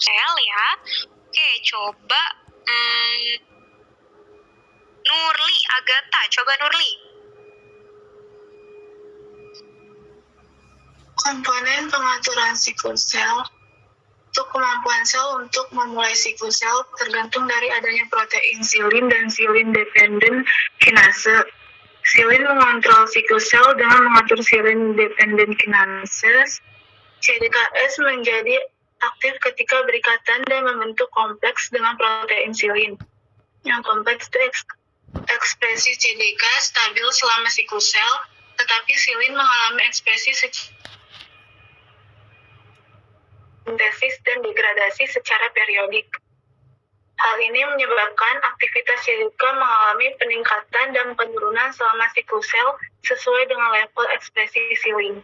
siklosel ya. Oke, coba Nurli Agatha, coba Nurli. Komponen pengaturan siklus sel. Untuk kemampuan sel untuk memulai siklus sel tergantung dari adanya protein silin dan silin dependent kinase. Silin mengontrol siklus sel dengan mengatur silin dependent kinase. CDKS menjadi aktif ketika berikatan dan membentuk kompleks dengan protein silin. Yang kompleks itu ekspresi CDK stabil selama siklus sel, tetapi silin mengalami ekspresi sintesis dan degradasi secara periodik. Hal ini menyebabkan aktivitas CDK mengalami peningkatan dan penurunan selama siklus sel sesuai dengan level ekspresi silin.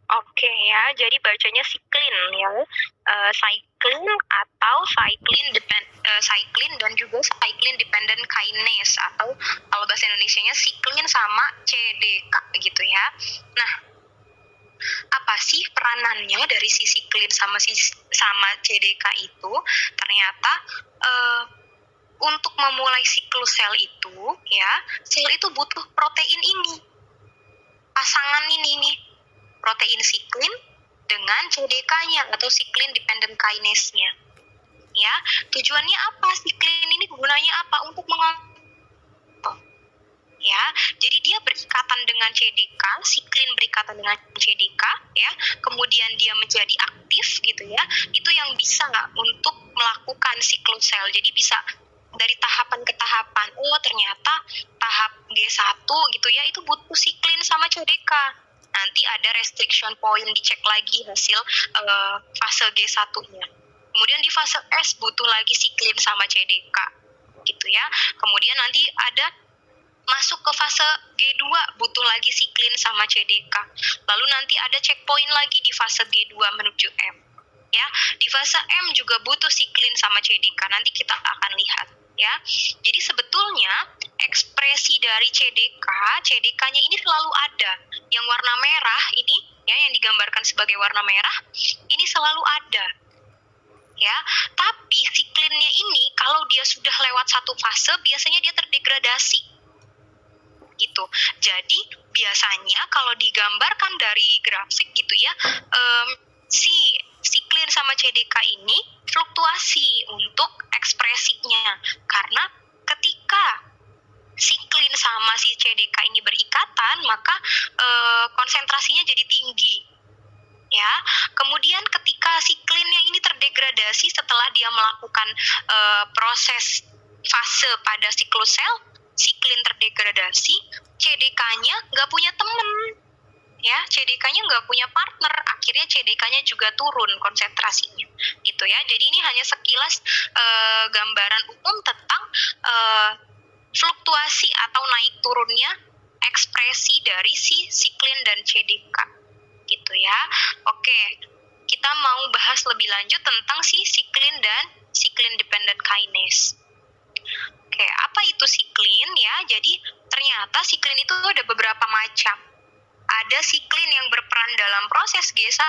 Oke ya, jadi bacanya siklin ya, cyclin atau cyclin dan juga cyclin dependent kinase, atau kalau bahasa Indonesianya siklin sama CDK gitu ya. Nah, apa sih peranannya dari si siklin sama CDK itu? Ternyata untuk memulai siklus sel itu ya, sel itu butuh protein ini, pasangan ini nih, protein siklin dengan CDK-nya atau siklin dependent kinase-nya. Ya, tujuannya apa? Siklin ini gunanya apa? Untuk ya, jadi dia berikatan dengan CDK, siklin berikatan dengan CDK ya, kemudian dia menjadi aktif gitu ya, itu yang bisa untuk melakukan siklus sel. Jadi bisa dari tahapan ke tahapan, ternyata tahap G1 gitu ya, itu butuh siklin sama CDK. Nanti ada restriction point, dicek lagi hasil fase G1-nya. Kemudian di fase S butuh lagi siklin sama CDK gitu ya. Kemudian nanti ada masuk ke fase G2 butuh lagi siklin sama CDK. Lalu nanti ada checkpoint lagi di fase G2 menuju M. Ya, di fase M juga butuh siklin sama CDK. Nanti kita akan lihat ya. Jadi sebetulnya ekspresi dari CDK-nya ini selalu ada. Yang warna merah ini ya, yang digambarkan sebagai warna merah, ini selalu ada. Ya, tapi siklinnya ini kalau dia sudah lewat satu fase biasanya dia terdegradasi gitu. Jadi biasanya kalau digambarkan dari grafik gitu ya, si siklin sama CDK ini fluktuasi untuk ekspresinya, karena ketika siklin sama si CDK ini berikatan maka konsentrasinya jadi tinggi ya. Kemudian ketika siklinnya ini terdegradasi setelah dia melakukan proses fase pada siklus sel, siklin terdegradasi, CDK-nya nggak punya temen ya, CDK-nya nggak punya partner, akhirnya CDK-nya juga turun konsentrasinya gitu ya. Jadi ini hanya sekilas gambaran umum tentang fluktuasi atau naik turunnya ekspresi dari si siklin dan CDK gitu ya. Oke, kita mau bahas lebih lanjut tentang si siklin dan siklin dependent kinase. Oke, apa itu siklin ya? Jadi ternyata siklin itu ada beberapa macam. Ada siklin yang berperan dalam proses G1.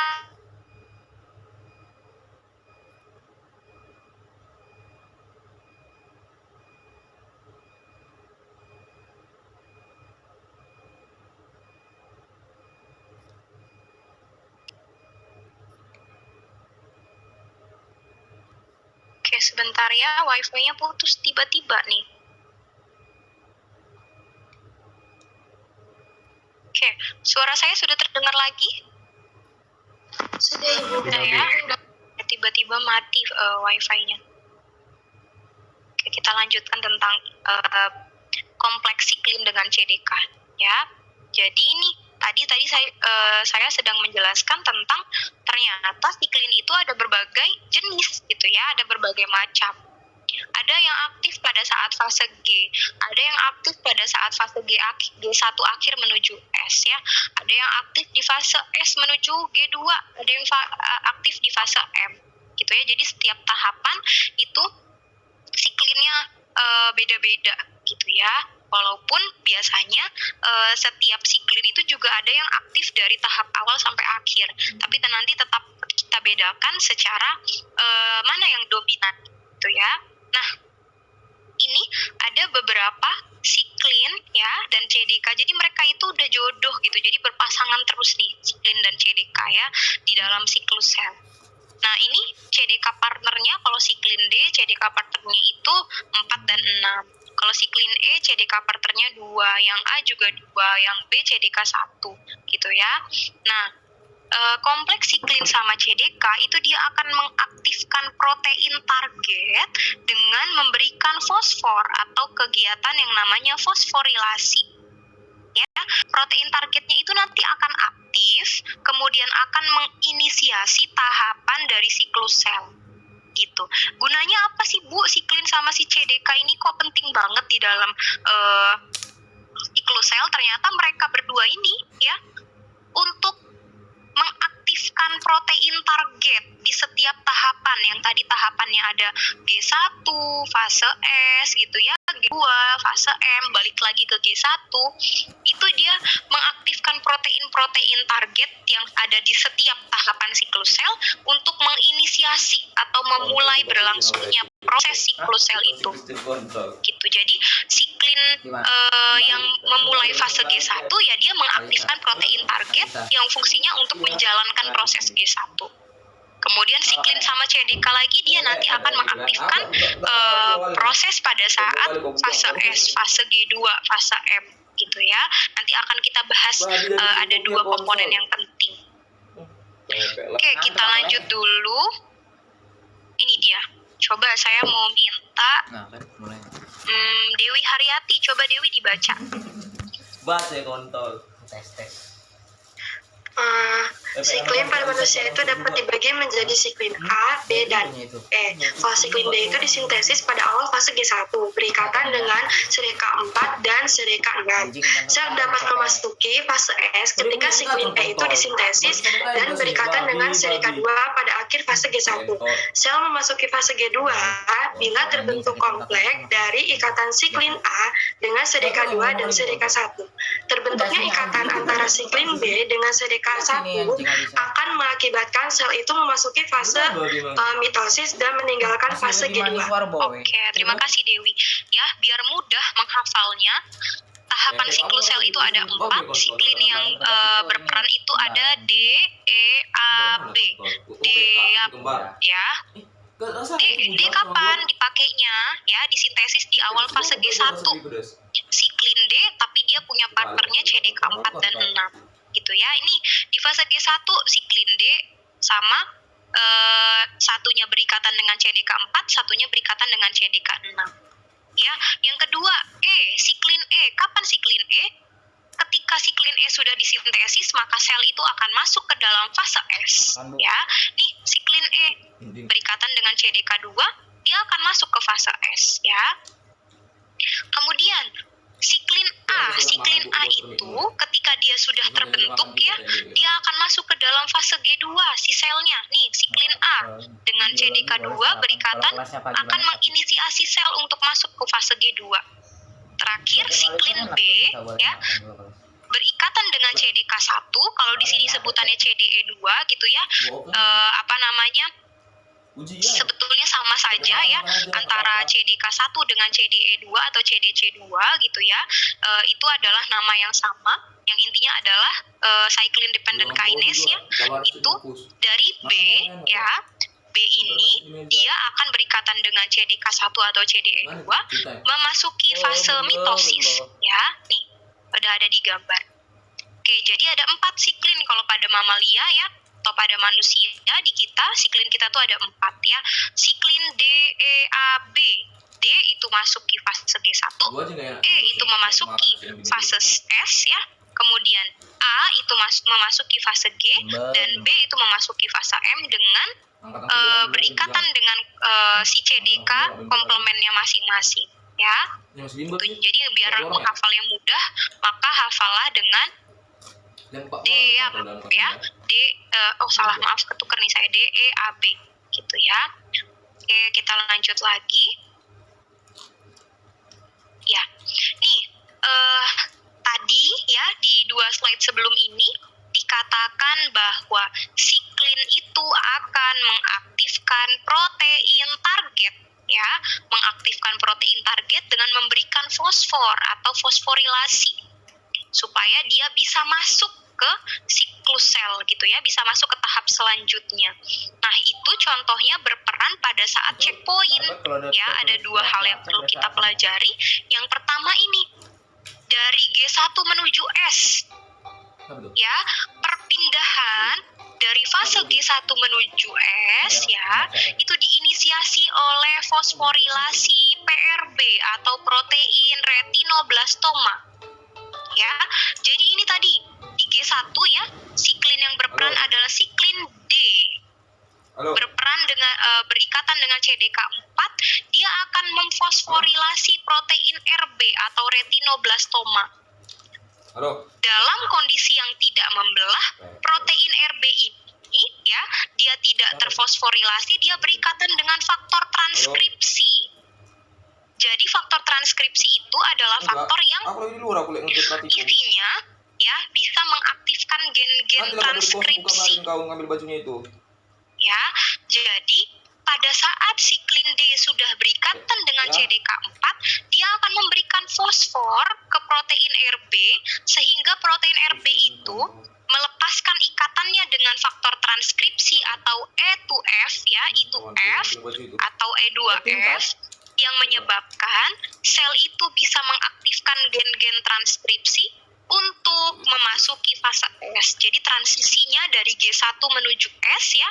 Oke, sebentar ya, wifi-nya putus tiba-tiba nih. Oke, suara saya sudah terdengar lagi? Sudah, Ibu. Sudah ya? Tiba-tiba mati wifi-nya. Oke, kita lanjutkan tentang kompleks siklin dengan CDK ya. Jadi ini tadi saya sedang menjelaskan tentang ternyata siklin itu ada berbagai jenis gitu ya, ada berbagai macam. Ada yang aktif pada saat fase G, ada yang aktif pada saat fase G1 akhir menuju S ya, ada yang aktif di fase S menuju G2, ada yang aktif di fase M gitu ya. Jadi setiap tahapan itu siklinnya beda-beda gitu ya. Walaupun biasanya setiap siklin itu juga ada yang aktif dari tahap awal sampai akhir, tapi nanti tetap kita bedakan secara berapa? Siklin ya dan CDK. Jadi mereka itu udah jodoh gitu. Jadi berpasangan terus nih siklin dan CDK ya di dalam siklus sel. Nah, ini CDK partnernya kalau siklin D, CDK partnernya itu 4 dan 6. Kalau siklin E, CDK partnernya 2, yang A juga 2, yang B CDK 1 gitu ya. Nah, kompleks siklin sama CDK itu dia akan mengaktifkan protein target dengan memberikan fosfor atau kegiatan yang namanya fosforilasi. Ya, protein targetnya itu nanti akan aktif, kemudian akan menginisiasi tahapan dari siklus sel. Gitu. Gunanya apa sih Bu siklin sama si CDK ini kok penting banget di dalam siklus sel? Ternyata mereka berdua ini ya untuk mengaktifkan protein target di setiap tahapan. Yang tadi tahapannya ada G1, fase S gitu ya, G2, fase M, balik lagi ke G1. Itu dia mengaktifkan protein-protein target yang ada di setiap tahapan siklus sel untuk menginisiasi atau memulai berlangsungnya proses siklus sel itu. Gitu. Jadi siklin yang memulai fase G1 ya dia mengaktifkan protein target yang fungsinya untuk menjalankan proses G1. Kemudian siklin sama CDK lagi dia nanti akan mengaktifkan proses pada saat fase S, fase G2, fase M gitu ya. Nanti akan kita bahas ada 2 komponen yang penting. Oke, kita lanjut dulu. Ini dia. Coba saya mau minta Dewi Haryati, coba Dewi dibaca. Baca kontol. Tes. Siklin pada manusia itu dapat dibagi menjadi siklin A, B, dan E. Kalau siklin D itu disintesis pada awal fase G1, berikatan dengan serika 4 dan serika 6. Sel dapat memasuki fase S ketika siklin E itu disintesis dan berikatan dengan serika 2 pada akhir fase G1. Sel memasuki fase G2 bila terbentuk kompleks dari ikatan siklin A dengan serika 2 dan serika 1. Terbentuknya ikatan antara siklin B dengan serika 1 akan mengakibatkan sel itu memasuki fase mitosis dan meninggalkan fase G2. Oke, terima kasih Dewi. Ya, biar mudah menghafalnya, tahapan siklus sel itu ada 4, siklin yang berperan itu ada D, E, A, B. D ya. D kapan dipakainya? Ya, disintesis di awal fase G1. Siklin D tapi dia punya partnernya CDK 4 dan 6. Gitu ya. Ini di fase G1 siklin D sama satunya berikatan dengan CDK 4, satunya berikatan dengan CDK 6. Ya, yang kedua siklin E. Kapan siklin E? Ketika siklin E sudah disintesis, maka sel itu akan masuk ke dalam fase S. Ya, nih siklin E berikatan dengan CDK 2, dia akan masuk ke fase S. Ya. Kemudian siklin A itu ketika dia sudah terbentuk ya, dia akan masuk ke dalam fase G2 si selnya. Nih, siklin A dengan CDK 2 berikatan akan menginisiasi sel untuk masuk ke fase G2. Terakhir siklin B ya, berikatan dengan CDK 1, kalau di sini sebutannya CDE2 gitu ya. Sebetulnya sama saja ya antara CDK 1 dengan CDE2 atau CDC2 gitu ya. Itu adalah nama yang sama, yang intinya adalah cyclin dependent kinase ya. Itu dari B ya. B ini dia akan berikatan dengan CDK 1 atau CDE2 memasuki fase mitosis ya. Nih, udah ada di gambar. Oke, jadi ada 4 siklin kalau pada mamalia ya. Atau pada manusia di kita, siklin kita tuh ada 4 ya. Siklin D, E, A, B. D itu masuki fase G1, E itu memasuki fase S ya. Kemudian A itu memasuki fase G, dan B itu memasuki fase M dengan berikatan dengan si CDK komplemennya masing-masing ya. Jadi biar menghafalnya mudah, maka hafalah dengan D ya, maaf ketuker nih saya, D, E, A, B gitu ya. Oke, kita lanjut lagi ya. Nih tadi ya di 2 slide sebelum ini dikatakan bahwa siklin itu akan mengaktifkan protein target ya, mengaktifkan protein target dengan memberikan fosfor atau fosforilasi supaya dia bisa masuk ke siklus sel gitu ya, bisa masuk ke tahap selanjutnya. Nah, itu contohnya berperan pada saat checkpoint. Ya, ada dua hal yang perlu kita pelajari. Yang pertama ini, dari G1 menuju S. Ya, perpindahan dari fase G1 menuju S ya, itu diinisiasi oleh fosforilasi PRB atau protein retinoblastoma. Ya, jadi ini tadi di G1 ya, siklin yang berperan adalah siklin D. Berperan dengan berikatan dengan CDK4, dia akan memfosforilasi protein RB atau retinoblastoma. Dalam kondisi yang tidak membelah, protein RB ini ya, dia tidak terfosforilasi, dia berikatan dengan faktor transkripsi. Jadi faktor transkripsi itu adalah faktor yang isinya ya bisa mengaktifkan gen-gen transkripsi. Ya, jadi pada saat siklin D sudah berikatan dengan CDK4, dia akan memberikan fosfor ke protein RB sehingga protein RB itu melepaskan ikatannya dengan faktor transkripsi atau E2F ya, E2F atau E2F yang menyebabkan sel itu bisa mengaktifkan gen-gen transkripsi untuk memasuki fase S. Jadi transisinya dari G1 menuju S ya,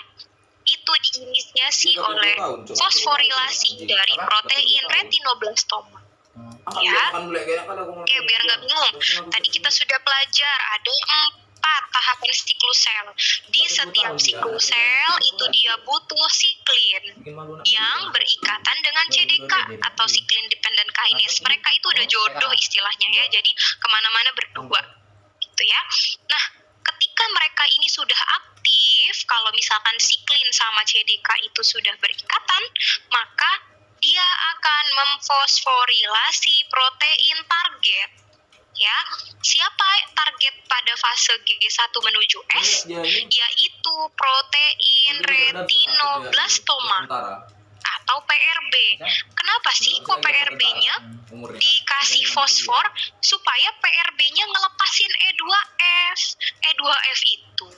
itu diinisiasi oleh fosforilasi dari protein retinoblastoma. Ya, oke, biar nggak bingung. Tadi kita sudah belajar ada 4 tahapan siklus sel. Di setiap siklus sel itu dia butuh siklin yang berikatan dengan CDK atau siklin dependent kinase. Mereka itu udah jodoh istilahnya ya, jadi kemana-mana berdua gitu ya. Nah, ketika mereka ini sudah aktif, kalau misalkan siklin sama CDK itu sudah berikatan, maka dia akan memfosforilasi protein target. Ya, siapa target pada fase G1 menuju S? Yaitu protein retinoblastoma atau PRB. Kenapa sih kok PRB-nya dikasih fosfor? Supaya PRB-nya ngelepasin E2F. E2F itu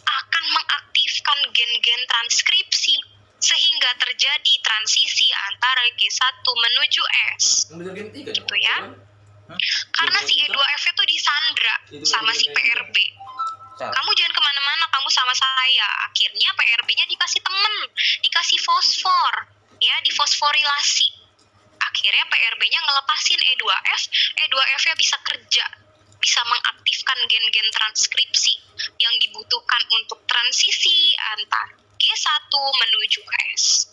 akan mengaktifkan gen-gen transkripsi sehingga terjadi transisi antara G1 menuju S. Gitu ya. Karena si E2F itu disandra sama si PRB. Kamu jangan kemana-mana, kamu sama saya. Akhirnya PRB-nya dikasih temen, dikasih fosfor, ya, difosforilasi. Akhirnya PRB-nya ngelepasin E2F, E2F-nya bisa kerja, bisa mengaktifkan gen-gen transkripsi yang dibutuhkan untuk transisi antara G1 menuju S.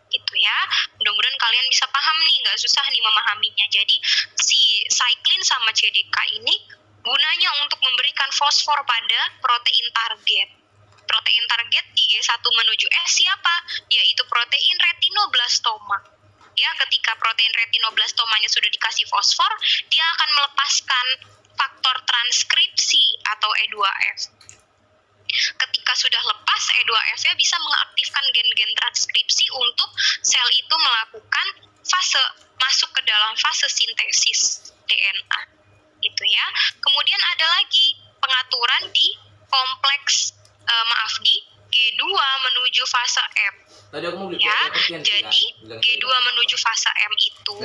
Gitu ya, mudah-mudahan kalian bisa paham nih, nggak susah nih memahaminya. Jadi si siklin sama CDK ini gunanya untuk memberikan fosfor pada protein target. Protein target di G1 menuju S siapa? Yaitu protein retinoblastoma. Ya, ketika protein retinoblastomanya sudah dikasih fosfor, dia akan melepaskan faktor transkripsi atau E2F. Ketika sudah lepas, E2F-nya bisa mengaktifkan gen-gen transkripsi untuk sel itu melakukan masuk ke dalam fase sintesis DNA. Gitu ya. Kemudian ada lagi pengaturan di kompleks, di G2 menuju fase M. Ya, jadi G2 menuju fase M itu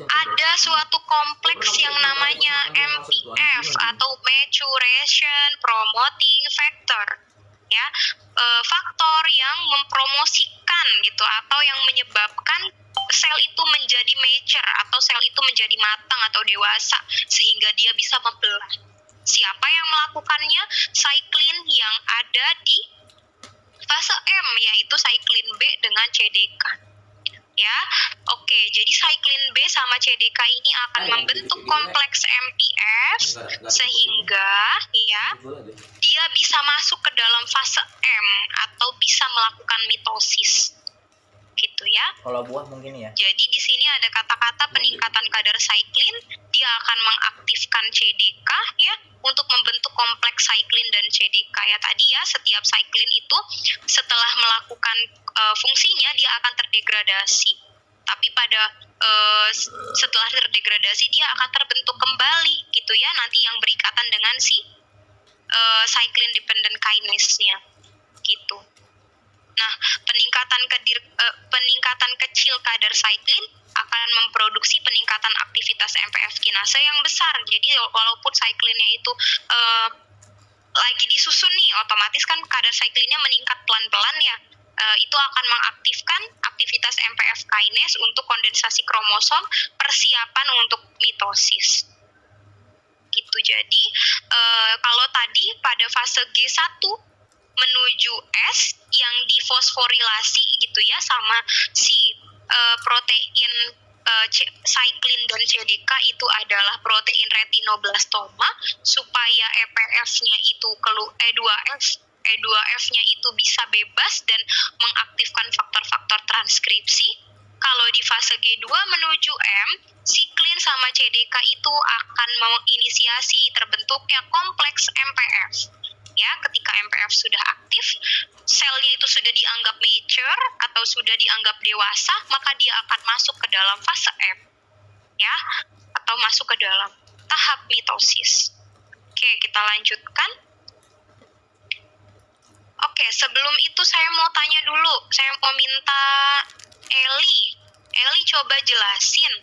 ada suatu kompleks yang namanya MPF atau maturation promoting factor, ya, faktor yang mempromosikan gitu atau yang menyebabkan sel itu menjadi mature atau sel itu menjadi matang atau dewasa sehingga dia bisa membelah. Siapa yang melakukannya? Siklin yang ada di fase M, yaitu siklin B dengan CDK. Ya, oke. Jadi siklin B sama CDK ini akan membentuk kompleks MPF sehingga ya dia bisa masuk ke dalam fase M atau bisa melakukan mitosis. Gitu ya. Kalau buah mungkin ya. Jadi di sini ada kata-kata peningkatan kadar siklin di dia akan mengaktifkan CDK ya untuk membentuk kompleks cyclin dan CDK ya tadi ya. Setiap cyclin itu setelah melakukan fungsinya dia akan terdegradasi, tapi setelah terdegradasi dia akan terbentuk kembali gitu ya, nanti yang berikatan dengan si cyclin dependent kinase-nya gitu. Nah, peningkatan kecil kadar cyclin akan memproduksi peningkatan aktivitas MPF kinase yang besar. Jadi walaupun cyclinnya itu lagi disusun nih, otomatis kan kadar cyclinnya meningkat pelan-pelan ya. Itu akan mengaktifkan aktivitas MPF kinase untuk kondensasi kromosom, persiapan untuk mitosis. Gitu. Jadi kalau tadi pada fase G1 menuju S yang difosforilasi gitu ya sama si protein cyclin dan CDK itu adalah protein retinoblastoma supaya EPF-nya itu E2F-nya itu bisa bebas dan mengaktifkan faktor-faktor transkripsi. Kalau di fase G2 menuju M, siklin sama CDK itu akan menginisiasi terbentuknya kompleks MPF. Ya, ketika MPF sudah aktif, selnya itu sudah dianggap mature atau sudah dianggap dewasa, maka dia akan masuk ke dalam fase M. Ya, atau masuk ke dalam tahap mitosis. Oke, kita lanjutkan. Oke, sebelum itu saya mau tanya dulu. Saya mau minta Eli coba jelasin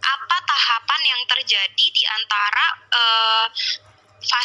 apa tahapan yang terjadi di antara fase